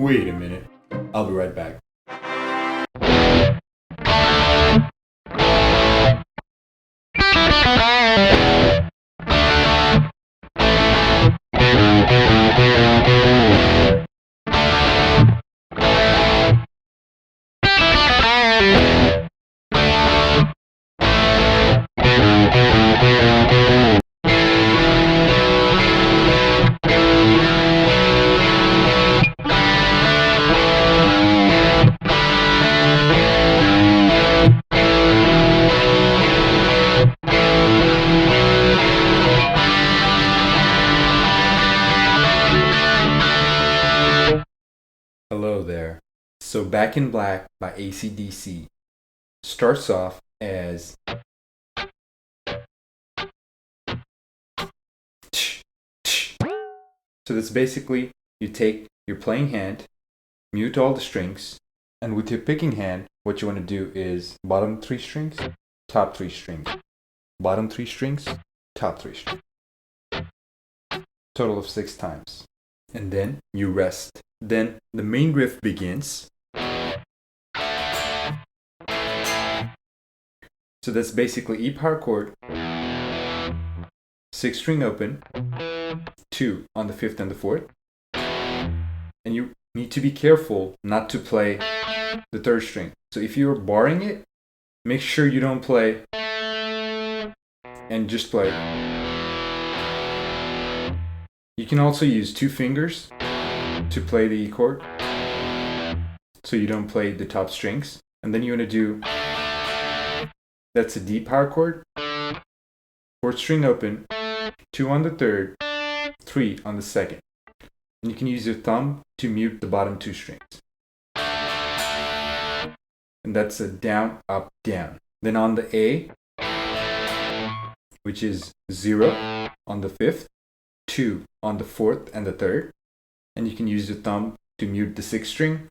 Wait a minute. I'll be right back. Hello there. So Back in Black by ACDC starts off as so that's basically you take your playing hand, mute all the strings, and with your picking hand, what you want to do is bottom 3 strings, top 3 strings, bottom 3 strings, top 3 strings. Total of 6 times. And then you rest. Then the main riff begins. So that's basically E power chord, 6 string open, 2 on the 5th and the 4th. And you need to be careful not to play the 3rd string. So if you're barring it, make sure you don't play and just play. You can also use 2 fingers to play the E chord, so you don't play the top strings. And then you want to do, that's a D power chord, 4th string open, 2 on the 3rd, 3 on the 2nd. And you can use your thumb to mute the bottom 2 strings. And that's a down, up, down. Then on the A, which is 0 on the 5th, 2 on the 4th and the 3rd. And you can use your thumb to mute the 6th string.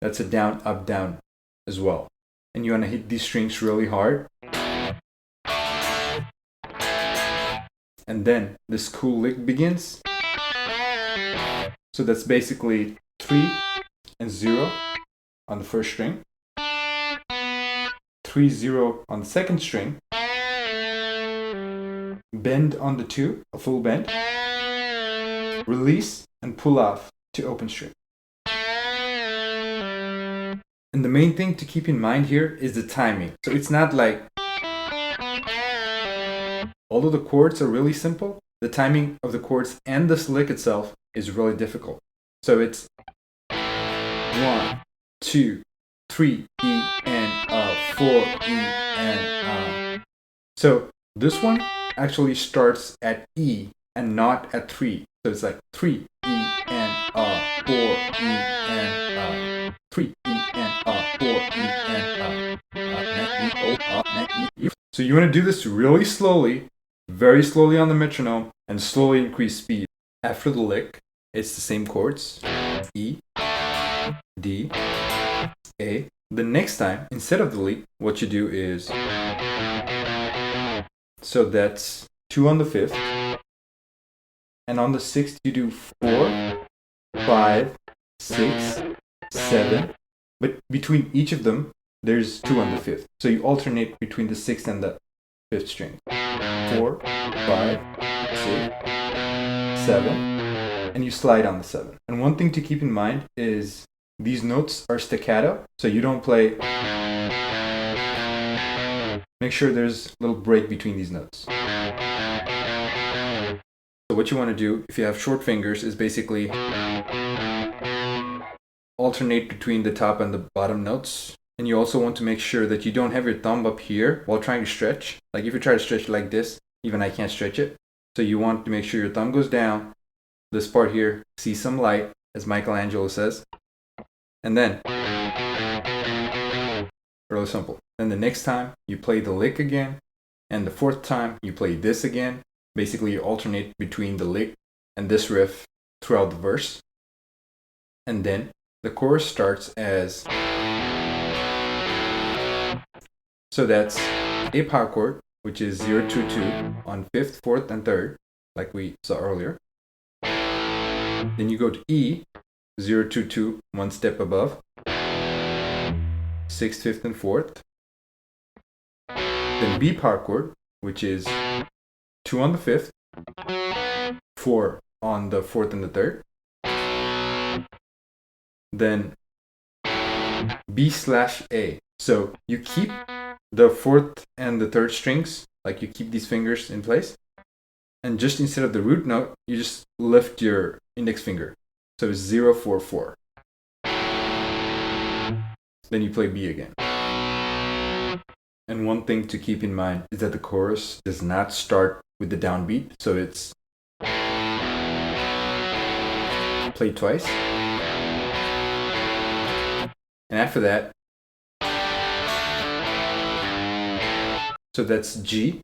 That's a down, up, down as well. And you want to hit these strings really hard. And then this cool lick begins. So that's basically 3 and 0 on the 1st string, 3, 0 on the 2nd string, bend on the 2, a full bend, release and pull off to open string. And the main thing to keep in mind here is the timing. So it's not like, although the chords are really simple, the timing of the chords and this lick itself is really difficult. So it's 1, 2, 3, E and 4, E and So this one actually starts at E and not at 3. So it's like 3 E and 4 E and 3 E and 4 E and So you want to do this really slowly, very slowly on the metronome, and slowly increase speed. After the lick, it's the same chords, E, D, A. The next time, instead of the lick, what you do is, so that's 2 on the 5th, and on the 6th you do 4, 5, 6, 7, but between each of them, there's 2 on the 5th. So you alternate between the 6th and the 5th string. 4, 5, 6, 7, and you slide on the 7. And one thing to keep in mind is these notes are staccato, so you don't play. Make sure there's a little break between these notes. So what you want to do, if you have short fingers, is basically alternate between the top and the bottom notes. And you also want to make sure that you don't have your thumb up here while trying to stretch. Like if you try to stretch like this, even I can't stretch it. So you want to make sure your thumb goes down. This part here, see some light, as Michelangelo says. And then, really simple. Then the next time you play the lick again, and the 4th time you play this again. Basically you alternate between the lick and this riff throughout the verse. And then the chorus starts as, so that's A power chord, which is 0, 2, 2 on 5th, 4th, and 3rd, like we saw earlier. Then you go to E, 0, 2, 2, one step above, 6th, 5th, and 4th. Then B power chord, which is 2 on the 5th, 4 on the 4th and the 3rd. Then B/A. So you keep the 4th and the 3rd strings, like you keep these fingers in place. And just instead of the root note, you just lift your index finger. So it's 0, 4, 4. Then you play B again. And one thing to keep in mind is that the chorus does not start with the downbeat. So it's played twice. And after that, so that's G,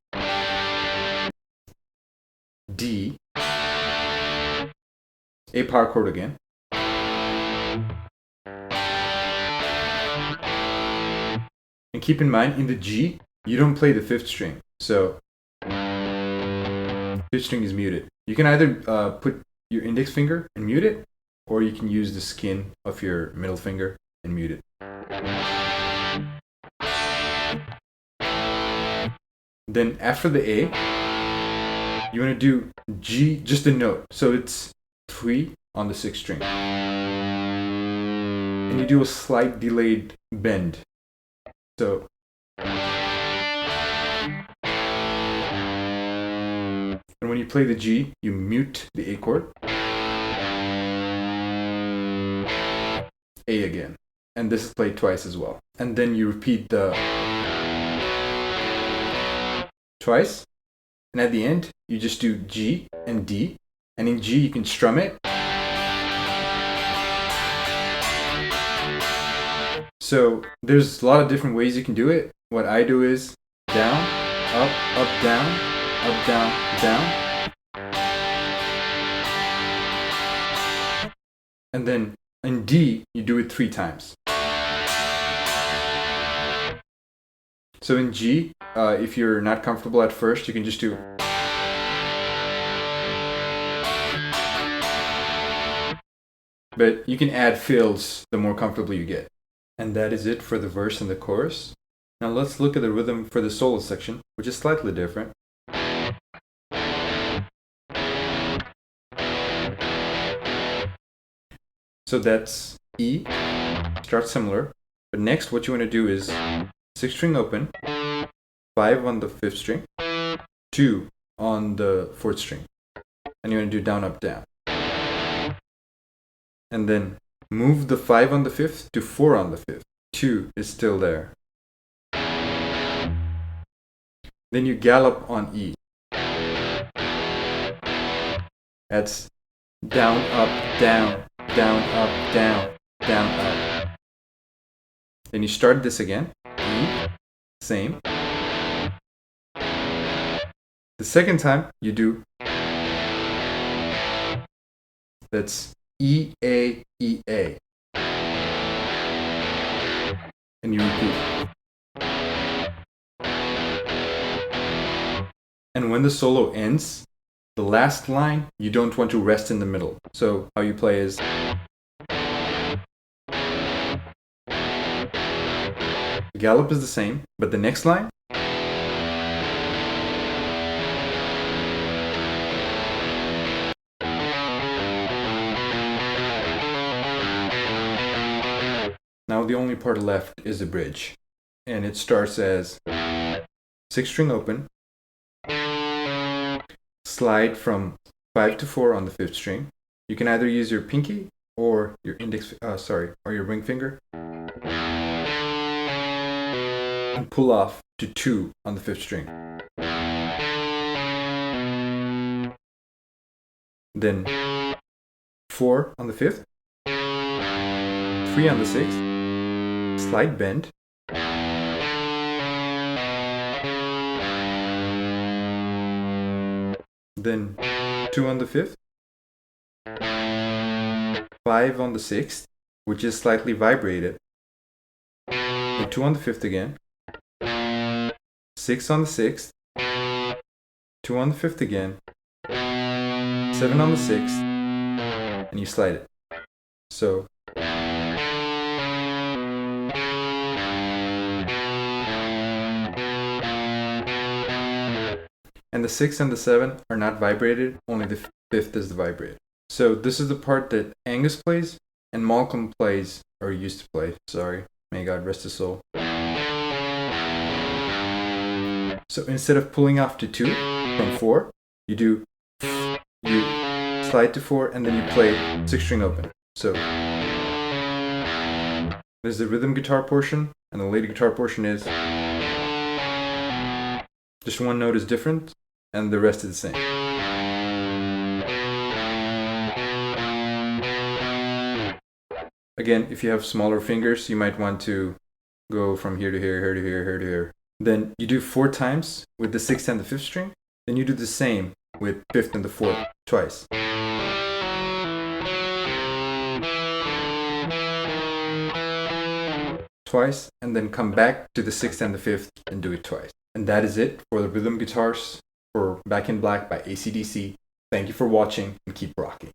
D, A power chord again, and keep in mind in the G, you don't play the 5th string, so 5th string is muted. You can either put your index finger and mute it, or you can use the skin of your middle finger and mute it. Then after the A, you want to do G, just a note. So it's 3 on the 6th string. And you do a slight delayed bend. So and when you play the G, you mute the A chord. A again. And this is played twice as well. And then you repeat the twice. And at the end, you just do G and D. And in G, you can strum it. So there's a lot of different ways you can do it. What I do is down, up, down, down. And then in D, you do it 3 times. So in G, if you're not comfortable at first, you can just do. But you can add fills the more comfortable you get. And that is it for the verse and the chorus. Now let's look at the rhythm for the solo section, which is slightly different. So that's E, starts similar. But next what you want to do is 6th string open, 5 on the 5th string, 2 on the 4th string. And you want to do down, up, down. And then move the 5 on the 5th to 4 on the 5th. 2 is still there. Then you gallop on E. That's down, up, down, down, up, down, down, up. Then you start this again. E, same. The second time you do, that's E, A, E, A. And you repeat. And when the solo ends, the last line, you don't want to rest in the middle. So how you play is the gallop is the same, but the next line now the only part left is the bridge. And it starts as 6th string open, slide from 5 to 4 on the 5th string. You can either use your pinky or your or your ring finger. And pull off to 2 on the 5th string. Then 4 on the 5th, 3 on the 6th, slight bend, then 2 on the 5th, 5 on the 6th, which is slightly vibrated, then 2 on the 5th again, 6 on the 6th, 2 on the 5th again, 7 on the 6th, and you slide it. So and the 6 and the 7 are not vibrated, only the 5th is the vibrated. So this is the part that Angus plays and Malcolm plays, or used to play, sorry, may God rest his soul. So instead of pulling off to 2 from 4, you slide to 4 and then you play 6 string open. So there's the rhythm guitar portion, and the lead guitar portion is just one note is different and the rest is the same. Again, if you have smaller fingers, you might want to go from here to here, here to here, here to here. Then you do 4 times with the 6th and the 5th string. Then you do the same with 5th and the 4th twice. Twice, and then come back to the 6th and the 5th and do it twice. And that is it for the rhythm guitars for Back in Black by ACDC. Thank you for watching and keep rocking.